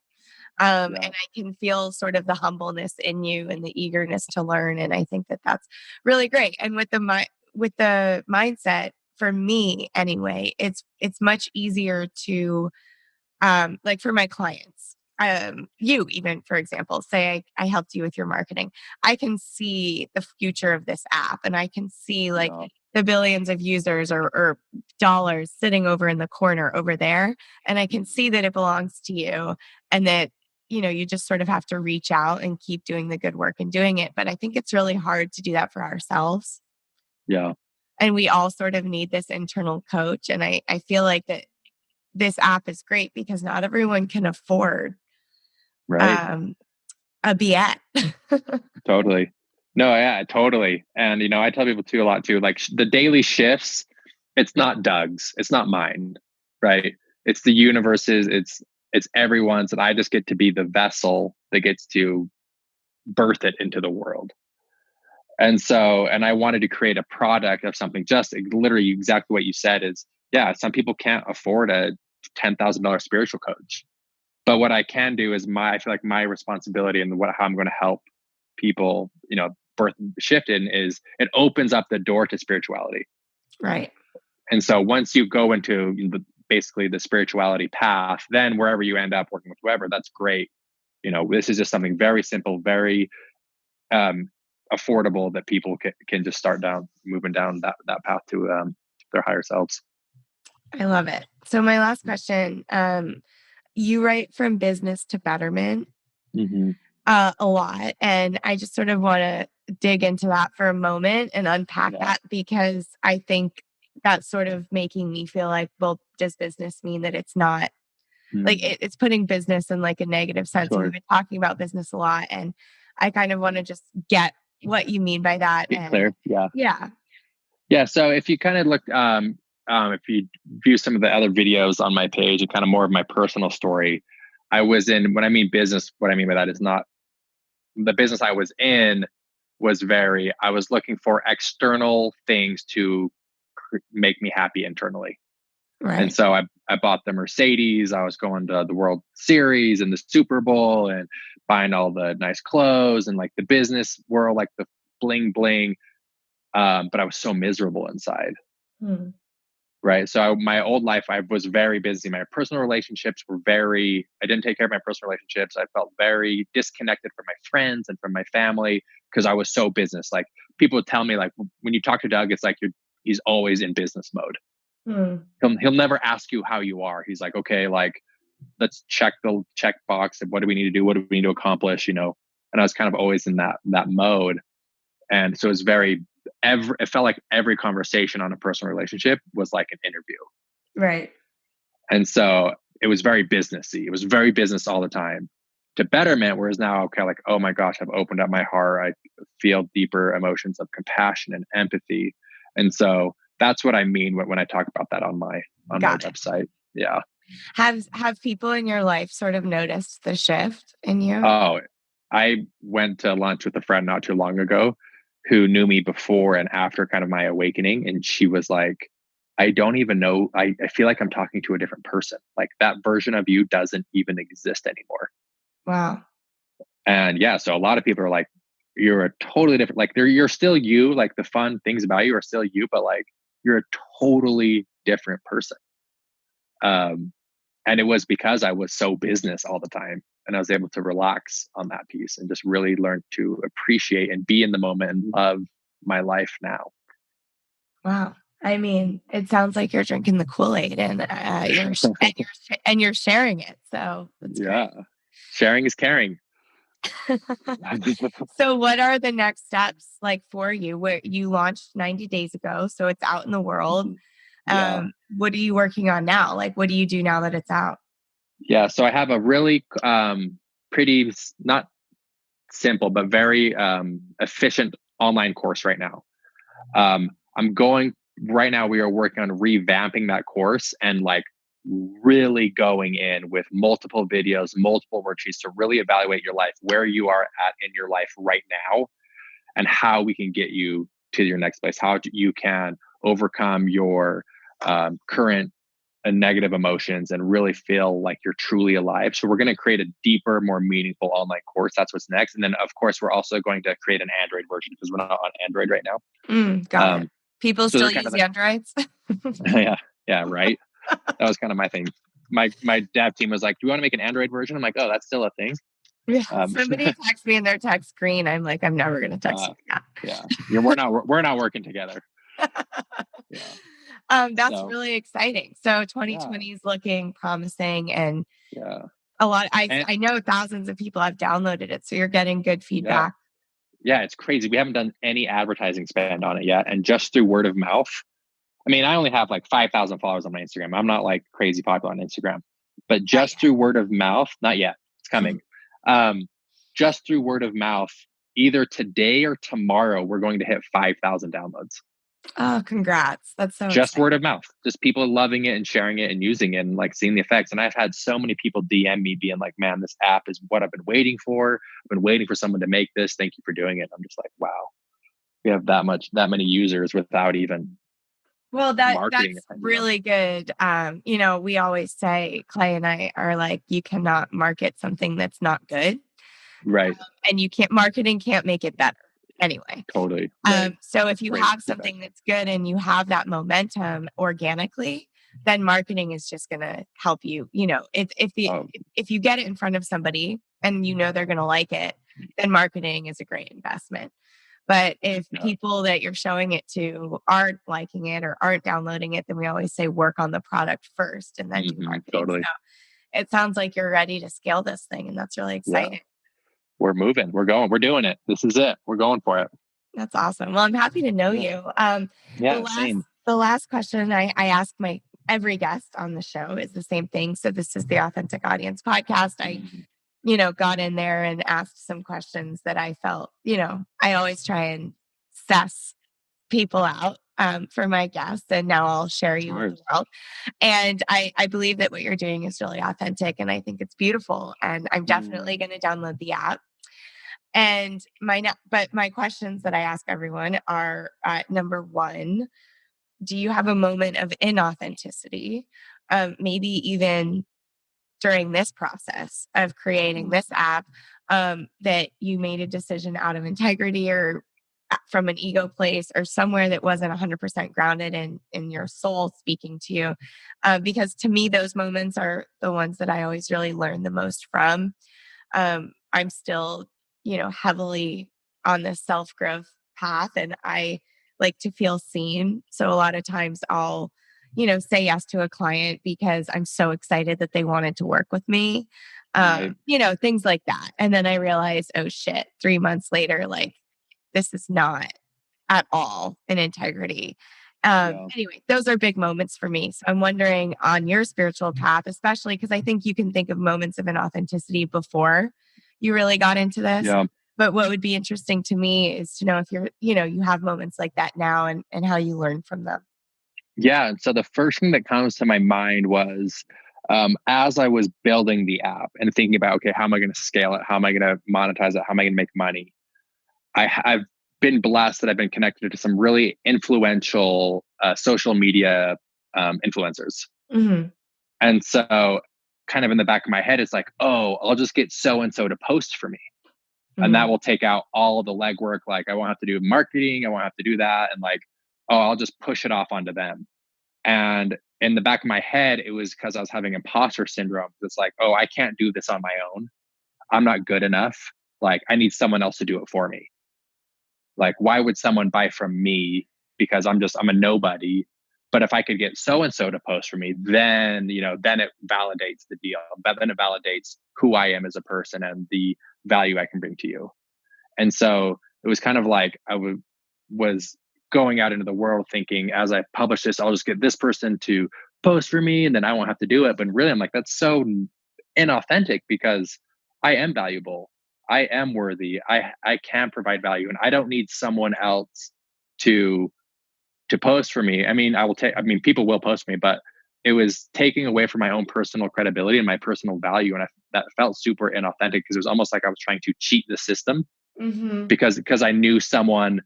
[SPEAKER 1] And I can feel sort of the humbleness in you and the eagerness to learn. And I think that that's really great. And with the mindset, for me anyway, it's much easier to, like for my clients, you even, for example, say I helped you with your marketing. I can see the future of this app, and I can see like the billions of users or dollars sitting over in the corner over there. And I can see that it belongs to you, and that, you just sort of have to reach out and keep doing the good work and doing it. But I think it's really hard to do that for ourselves.
[SPEAKER 2] Yeah.
[SPEAKER 1] And we all sort of need this internal coach. And I feel like that this app is great because not everyone can afford a Biet.
[SPEAKER 2] Totally. No, yeah, totally. And, I tell people too, a lot too, like the daily shifts, it's not Doug's, it's not mine, right? It's the universe's, it's everyone's, and I just get to be the vessel that gets to birth it into the world. And so, and I wanted to create a product of something, just literally exactly what you said is, some people can't afford a $10,000 spiritual coach. But what I can do is I feel like my responsibility and how I'm going to help people, birth shift in is it opens up the door to spirituality.
[SPEAKER 1] Right.
[SPEAKER 2] And so once you go into basically the spirituality path, then wherever you end up working with whoever, that's great. This is just something very simple, very um, affordable that people can just start moving down that path to their higher selves.
[SPEAKER 1] I love it. So my last question, you write from business to betterment
[SPEAKER 2] Mm-hmm.
[SPEAKER 1] a lot. And I just sort of want to dig into that for a moment and unpack that, because I think that's sort of making me feel like, well, does business mean that it's not like it's putting business in like a negative sense?
[SPEAKER 2] Sure.
[SPEAKER 1] We've been talking about business a lot, and I kind of want to just get what you mean by that.
[SPEAKER 2] Get
[SPEAKER 1] And
[SPEAKER 2] clear. Yeah.
[SPEAKER 1] Yeah.
[SPEAKER 2] So if you kind of look, if you view some of the other videos on my page and kind of more of my personal story, when I mean business, what I mean by that is not the business I was in I was looking for external things to make me happy internally.
[SPEAKER 1] Right.
[SPEAKER 2] And so I bought the Mercedes. I was going to the World Series and the Super Bowl and buying all the nice clothes and like the business world, like the bling bling. But I was so miserable inside. Right. So my old life, I was very busy. My personal relationships I didn't take care of my personal relationships. I felt very disconnected from my friends and from my family because I was so business. Like people would tell me, like, when you talk to Doug, it's like he's always in business mode. He'll never ask you how you are. He's like, okay, like, let's check the check box of what do we need to do? What do we need to accomplish? And I was kind of always in that mode. And so it felt like every conversation on a personal relationship was like an interview.
[SPEAKER 1] Right.
[SPEAKER 2] And so it was very businessy. It was very business all the time. To betterment, whereas now, okay, like, oh my gosh, I've opened up my heart. I feel deeper emotions of compassion and empathy. And so that's what I mean when I talk about that on my website. Yeah.
[SPEAKER 1] Have people in your life sort of noticed the shift in you?
[SPEAKER 2] Oh, I went to lunch with a friend not too long ago who knew me before and after kind of my awakening. And she was like, I don't even know. I feel like I'm talking to a different person. Like that version of you doesn't even exist anymore.
[SPEAKER 1] Wow.
[SPEAKER 2] And yeah, so a lot of people are like, you're a totally different, like you're still you, like the fun things about you are still you, but like you're a totally different person. And it was because I was so business all the time. And I was able to relax on that piece and just really learn to appreciate and be in the moment and love my life now.
[SPEAKER 1] Wow. I mean, it sounds like you're drinking the Kool-Aid and you're sharing it. So that's great.
[SPEAKER 2] Sharing is caring.
[SPEAKER 1] So what are the next steps like for you? Where you launched 90 days ago, so it's out in the world. What are you working on now? Like, what do you do now that it's out?
[SPEAKER 2] Yeah. So I have a really pretty, not simple, but very efficient online course right now. Right now we are working on revamping that course and like really going in with multiple videos, multiple worksheets to really evaluate your life, where you are at in your life right now, and how we can get you to your next place, how you can overcome your current negative emotions and really feel like you're truly alive. So we're going to create a deeper, more meaningful online course. That's what's next. And then of course, we're also going to create an Android version because we're not on Android right now.
[SPEAKER 1] Got it. People still use the Androids?
[SPEAKER 2] Yeah, right. That was kind of my thing. My dev team was like, do you want to make an Android version? I'm like, oh, that's still a thing.
[SPEAKER 1] Yeah. Somebody texts me in their text screen. I'm like, I'm never going to text you that.
[SPEAKER 2] Yeah. We're not working together.
[SPEAKER 1] That's really exciting. So 2020 is looking promising, and a lot. I know thousands of people have downloaded it, so you're getting good feedback.
[SPEAKER 2] Yeah, it's crazy. We haven't done any advertising spend on it yet, and just through word of mouth. I mean, I only have like 5,000 followers on my Instagram. I'm not like crazy popular on Instagram, but just through word of mouth, not yet. It's coming. Just through word of mouth, either today or tomorrow, we're going to hit 5,000 downloads.
[SPEAKER 1] Oh, congrats. That's so
[SPEAKER 2] just
[SPEAKER 1] exciting.
[SPEAKER 2] Word of mouth, just people loving it and sharing it and using it and like seeing the effects. And I've had so many people DM me being like, man, this app is what I've been waiting for. I've been waiting for someone to make this. Thank you for doing it. I'm just like, wow, we have that many users without even
[SPEAKER 1] that's
[SPEAKER 2] marketing.
[SPEAKER 1] really good. We always say, Clay and I are like, you cannot market something that's not good.
[SPEAKER 2] Right.
[SPEAKER 1] And marketing can't make it better. anyway.
[SPEAKER 2] Totally. Right.
[SPEAKER 1] So if you
[SPEAKER 2] Great
[SPEAKER 1] have
[SPEAKER 2] feedback.
[SPEAKER 1] something that's good and you have that momentum organically, then marketing is just going to help you. If you get it in front of somebody and they're going to like it, then marketing is a great investment. But if people that you're showing it to aren't liking it or aren't downloading it, then we always say work on the product first and then do marketing.
[SPEAKER 2] Totally.
[SPEAKER 1] So it sounds like you're ready to scale this thing, and that's really exciting.
[SPEAKER 2] Yeah. We're moving. We're going. We're doing it. This is it. We're going for it.
[SPEAKER 1] That's awesome. Well, I'm happy to know you.
[SPEAKER 2] Same.
[SPEAKER 1] The last question I ask every guest on the show is the same thing. So this is the Authentic Audience podcast. I got in there and asked some questions that I felt, I always try and suss people out for my guests. And now I'll share you with the world. And I believe that what you're doing is really authentic. And I think it's beautiful. And I'm definitely going to download the app. And my questions that I ask everyone are, number one, do you have a moment of inauthenticity? Maybe even during this process of creating this app, that you made a decision out of integrity or from an ego place or somewhere that wasn't 100% grounded in your soul speaking to you. Because to me, those moments are the ones that I always really learn the most from. I'm still, heavily on this self-growth path, and I like to feel seen. So a lot of times I'll, say yes to a client because I'm so excited that they wanted to work with me. Things like that. And then I realize, oh shit, 3 months later, like this is not at all in integrity. Anyway, those are big moments for me. So I'm wondering on your spiritual path, especially because I think you can think of moments of inauthenticity before you really got into this.
[SPEAKER 2] Yeah.
[SPEAKER 1] But what would be interesting to me is to know if you have moments like that now and how you learn from them.
[SPEAKER 2] Yeah. And so the first thing that comes to my mind was as I was building the app and thinking about, okay, how am I going to scale it? How am I going to monetize it? How am I going to make money? I've been blessed that I've been connected to some really influential social media influencers.
[SPEAKER 1] Mm-hmm.
[SPEAKER 2] And so kind of in the back of my head, it's like, oh, I'll just get so-and-so to post for me. Mm-hmm. And that will take out all of the legwork. Like I won't have to do marketing. I won't have to do that. And like, oh, I'll just push it off onto them. And in the back of my head, it was because I was having imposter syndrome. It's like, oh, I can't do this on my own. I'm not good enough. Like I need someone else to do it for me. Like, why would someone buy from me? Because I'm a nobody. But if I could get so-and-so to post for me, then, then it validates the deal. But then it validates who I am as a person and the value I can bring to you. And so it was kind of like I was going out into the world thinking, as I publish this, I'll just get this person to post for me and then I won't have to do it. But really, I'm like, that's so inauthentic because I am valuable. I am worthy. I can provide value and I don't need someone else to post for me. I mean, people will post me, but it was taking away from my own personal credibility and my personal value. And that felt super inauthentic because it was almost like I was trying to cheat the system. Mm-hmm. because I knew someone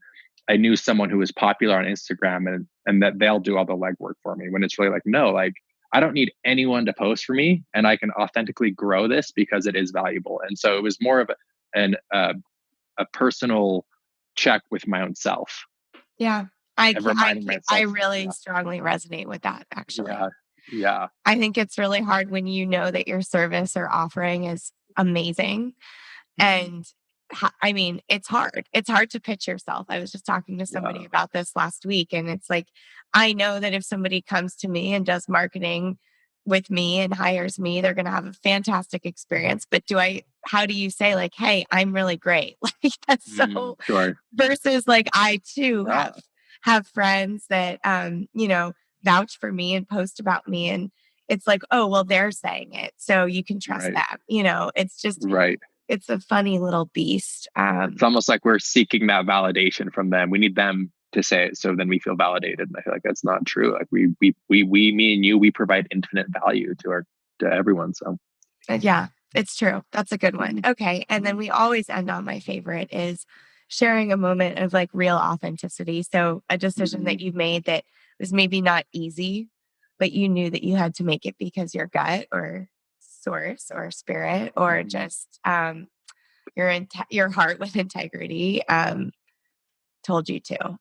[SPEAKER 2] who was popular on Instagram and that they'll do all the legwork for me, when it's really like, no, like I don't need anyone to post for me and I can authentically grow this because it is valuable. And so it was more of a personal check with my own self.
[SPEAKER 1] Yeah. I really strongly resonate with that, actually.
[SPEAKER 2] Yeah.
[SPEAKER 1] I think it's really hard when you know that your service or offering is amazing. And it's hard. It's hard to pitch yourself. I was just talking to somebody about this last week. And it's like, I know that if somebody comes to me and does marketing with me and hires me, they're going to have a fantastic experience. But how do you say like, hey, I'm really great? Like that's so
[SPEAKER 2] sure.
[SPEAKER 1] Versus like, I too have friends that, vouch for me and post about me. And it's like, oh, well, they're saying it. So you can trust them. It's just, it's a funny little beast.
[SPEAKER 2] It's almost like we're seeking that validation from them. We need them to say it, so then we feel validated. And I feel like that's not true. Like we, me and you, we provide infinite value to everyone. So
[SPEAKER 1] yeah, it's true. That's a good one. Okay. And then we always end on my favorite is sharing a moment of like real authenticity. So a decision that you've made that was maybe not easy, but you knew that you had to make it because your gut or source or spirit or just your heart with integrity told you to?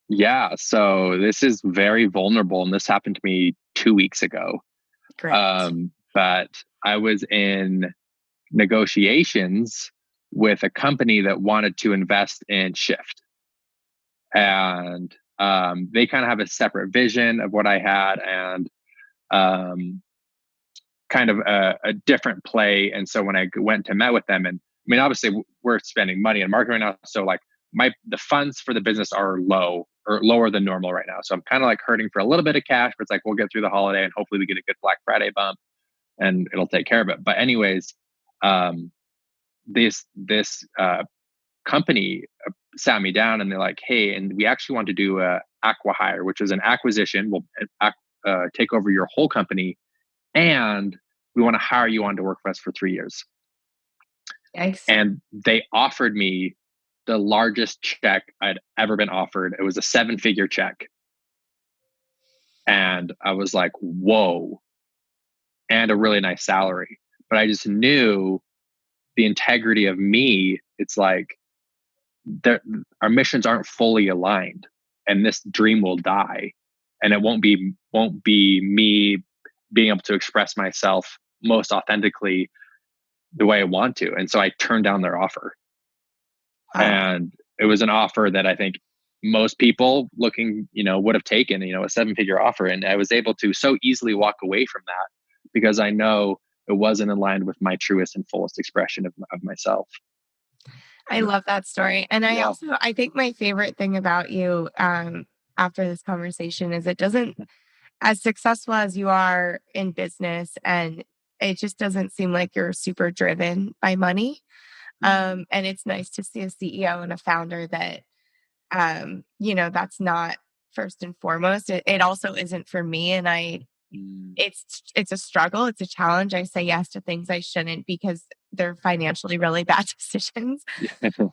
[SPEAKER 2] Yeah. So this is very vulnerable. And this happened to me 2 weeks ago.
[SPEAKER 1] Great.
[SPEAKER 2] But I was in negotiations with a company that wanted to invest in Shift. And they kind of have a separate vision of what I had, and um, kind of a different play. And so when I went to met with them, and I mean, obviously we're spending money on marketing right now. So like the funds for the business are low or lower than normal right now. So I'm kind of like hurting for a little bit of cash, but it's like, we'll get through the holiday and hopefully we get a good Black Friday bump and it'll take care of it. But anyways, um, this company sat me down and they're like, hey, and we actually want to do a acqui-hire, which is an acquisition. We'll take over your whole company, and we want to hire you on to work for us for 3 years.
[SPEAKER 1] Yikes.
[SPEAKER 2] And they offered me the largest check I'd ever been offered. It was a 7-figure check. And I was like, whoa, and a really nice salary. But I just knew the integrity of me. It's like our missions aren't fully aligned, and this dream will die. And it won't be me being able to express myself most authentically the way I want to. And so I turned down their offer. And it was an offer that I think most people looking, would have taken, a 7-figure offer. And I was able to so easily walk away from that because I know it wasn't aligned with my truest and fullest expression of myself.
[SPEAKER 1] I love that story. And I think my favorite thing about you, after this conversation is it doesn't, as successful as you are in business, and it just doesn't seem like you're super driven by money. And it's nice to see a CEO and a founder that, that's not first and foremost. It also isn't for me. And it's a struggle. It's a challenge. I say yes to things I shouldn't because they're financially really bad decisions.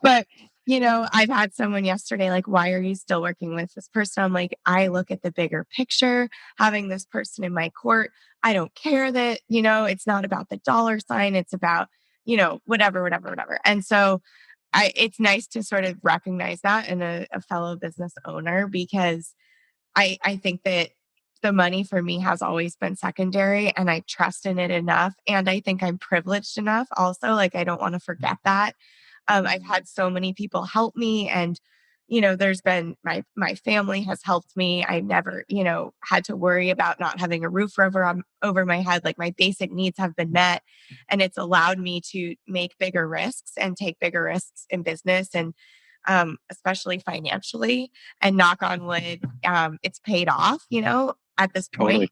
[SPEAKER 1] But, I've had someone yesterday, like, why are you still working with this person? I'm like, I look at the bigger picture, having this person in my court. I don't care that, it's not about the dollar sign. It's about, whatever, whatever, whatever. And so it's nice to sort of recognize that in a fellow business owner, because I think that the money for me has always been secondary, and I trust in it enough. And I think I'm privileged enough also. Like, I don't want to forget that. I've had so many people help me, and, there's been my family has helped me. I never, had to worry about not having a roof over my head. Like, my basic needs have been met, and it's allowed me to make bigger risks and take bigger risks in business, and especially financially, and knock on wood, it's paid off, at this point.
[SPEAKER 2] Totally.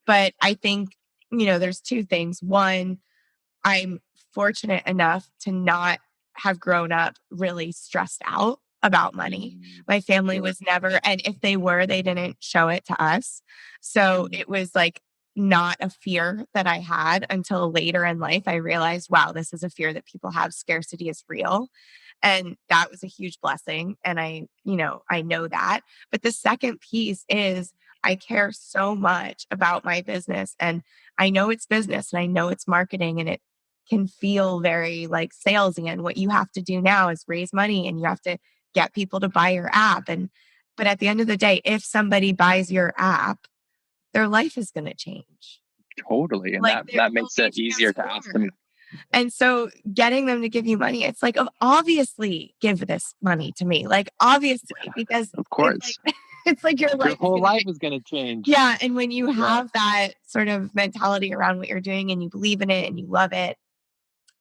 [SPEAKER 1] But I think, there's two things. One, I'm fortunate enough to not have grown up really stressed out about money. My family was never, and if they were, they didn't show it to us. So it was like not a fear that I had until later in life. I realized, wow, this is a fear that people have. Scarcity is real. And that was a huge blessing. And I know that. But the second piece is I care so much about my business, and I know it's business, and I know it's marketing, and it can feel very like salesy. And what you have to do now is raise money, and you have to get people to buy your app. But at the end of the day, if somebody buys your app, their life is going to change.
[SPEAKER 2] Totally. And
[SPEAKER 1] Like,
[SPEAKER 2] that makes it easier to ask them.
[SPEAKER 1] And so getting them to give you money, it's like, obviously give this money to me. Like, obviously, because
[SPEAKER 2] of course,
[SPEAKER 1] it's like your
[SPEAKER 2] whole life is going to change.
[SPEAKER 1] Yeah. And when you have that sort of mentality around what you're doing, and you believe in it and you love it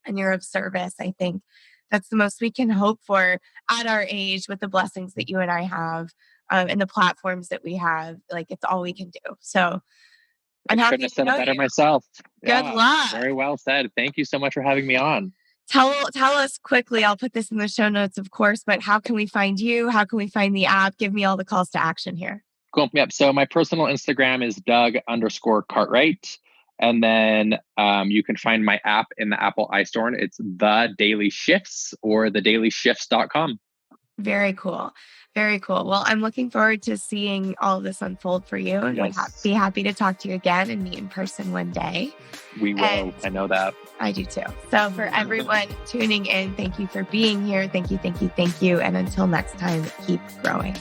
[SPEAKER 1] and you're of service, I think that's the most we can hope for at our age, with the blessings that you and I have, and the platforms that we have. Like, it's all we can do. So I'm
[SPEAKER 2] I
[SPEAKER 1] happy
[SPEAKER 2] couldn't have
[SPEAKER 1] to
[SPEAKER 2] said
[SPEAKER 1] know
[SPEAKER 2] it better
[SPEAKER 1] you.
[SPEAKER 2] myself.
[SPEAKER 1] Good luck.
[SPEAKER 2] Very well said. Thank you so much for having me on.
[SPEAKER 1] Tell us quickly. I'll put this in the show notes, of course, but how can we find you? How can we find the app? Give me all the calls to action here.
[SPEAKER 2] Cool. Yep. So my personal Instagram is Doug_Cartwright. And then you can find my app in the Apple iStore. It's The Daily Shifts or thedailyshifts.com.
[SPEAKER 1] Very cool. Very cool. Well, I'm looking forward to seeing all of this unfold for you and would
[SPEAKER 2] Yes,
[SPEAKER 1] be happy to talk to you again and meet in person one day.
[SPEAKER 2] we will.
[SPEAKER 1] And
[SPEAKER 2] I know that.
[SPEAKER 1] I do too. So for everyone tuning in, thank you for being here. Thank you, thank you, thank you. And until next time, keep growing.